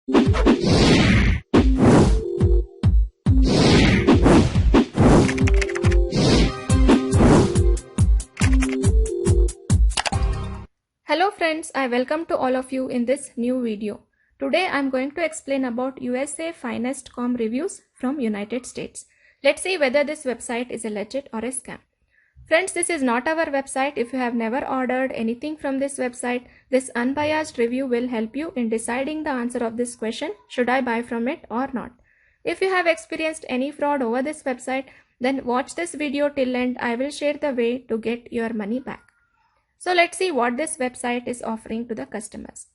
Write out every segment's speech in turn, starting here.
Hello friends, I welcome to all of you in this new video. Today I am going to explain about USA Finest.com reviews from United States. Let's see whether this website is a legit or a scam. Friends, this is not our website. If you have never ordered anything from this website, this unbiased review will help you in deciding the answer of this question, should I buy from it or not. If you have experienced any fraud over this website, then watch this video till end. I will share the way to get your money back. So let's see what this website is offering to the customers.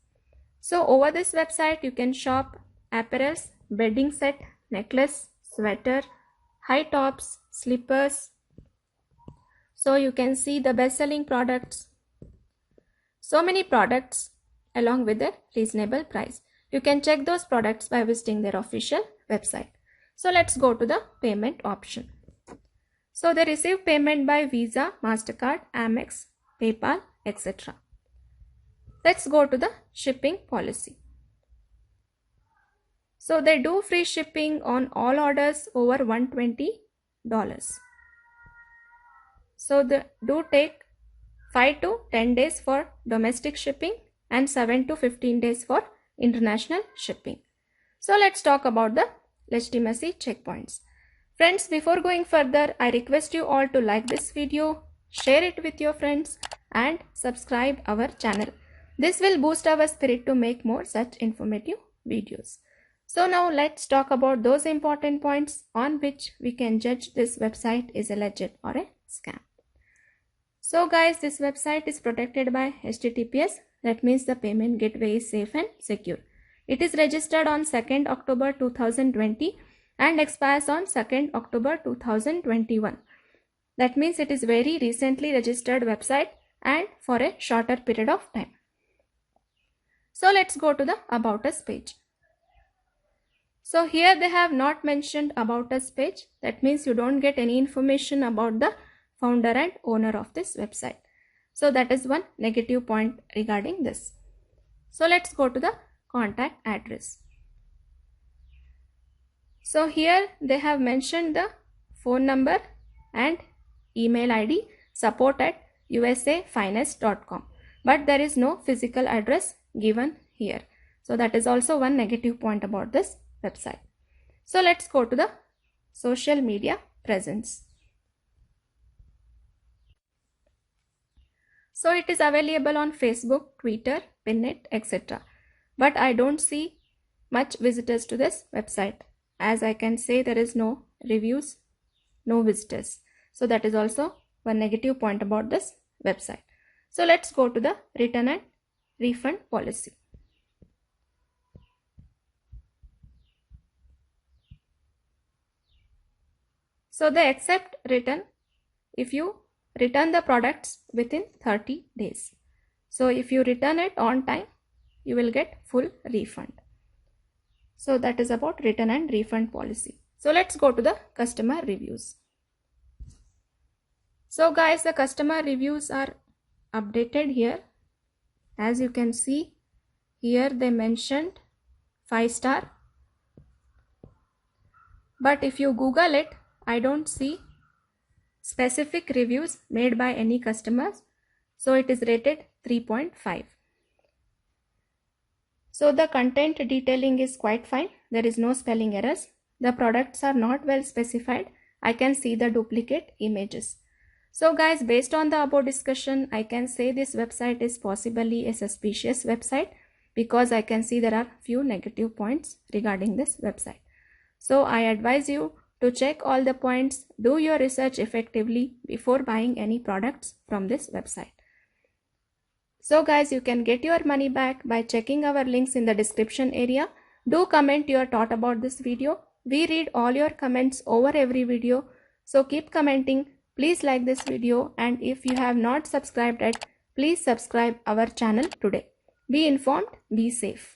So over this website you can shop apparels, bedding set, necklace, sweater, high tops, slippers. So you can see the best-selling products. So many products along with a reasonable price. You can check those products by visiting their official website. So let's go to the payment option. So they receive payment by Visa, MasterCard, Amex, PayPal, etc. Let's go to the shipping policy. So they do free shipping on all orders over $120. So they do take 5 to 10 days for domestic shipping and 7 to 15 days for international shipping. So let's talk about the legitimacy checkpoints. Friends, before going further, I request you all to like this video, share it with your friends and subscribe our channel. This will boost our spirit to make more such informative videos. So now let's talk about those important points on which we can judge this website is a legit or a scam. So guys, this website is protected by HTTPS. That means the payment gateway is safe and secure. It is registered on 2nd October 2020 and expires on 2nd October 2021. That means it is very recently registered website and for a shorter period of time. So let's go to the About Us page. So here they have not mentioned About Us page. That means you don't get any information about the founder and owner of this website. So that is one negative point regarding this. So let's go to the contact address. So here they have mentioned the phone number and email ID support@usafinest.com, but there is no physical address given here. So that is also one negative point about this website. So let's go to the social media presence. So it is available on Facebook, Twitter, Pinnet, etc. But I don't see much visitors to this website. As I can say, there is no reviews, no visitors. So that is also one negative point about this website. So let's go to the return and refund policy. So they accept return if you return the products within 30 days. So if you return it on time, you will get full refund. So that is about return and refund policy. So let's go to the customer reviews. So guys, the customer reviews are updated here. As you can see, here they mentioned 5-star. But if you Google it, I don't see specific reviews made by any customers. So it is rated 3.5. So the content detailing is quite fine. There is no spelling errors. The products are not well specified. I can see the duplicate images. So guys, based on the above discussion, I can say this website is possibly a suspicious website because I can see there are few negative points regarding this website. So I advise you to check all the points, do your research effectively before buying any products from this website. So guys, you can get your money back by checking our links in the description area. Do comment your thought about this video. We read all your comments over every video. So keep commenting. Please like this video, and if you have not subscribed yet, please subscribe our channel today. Be informed, be safe.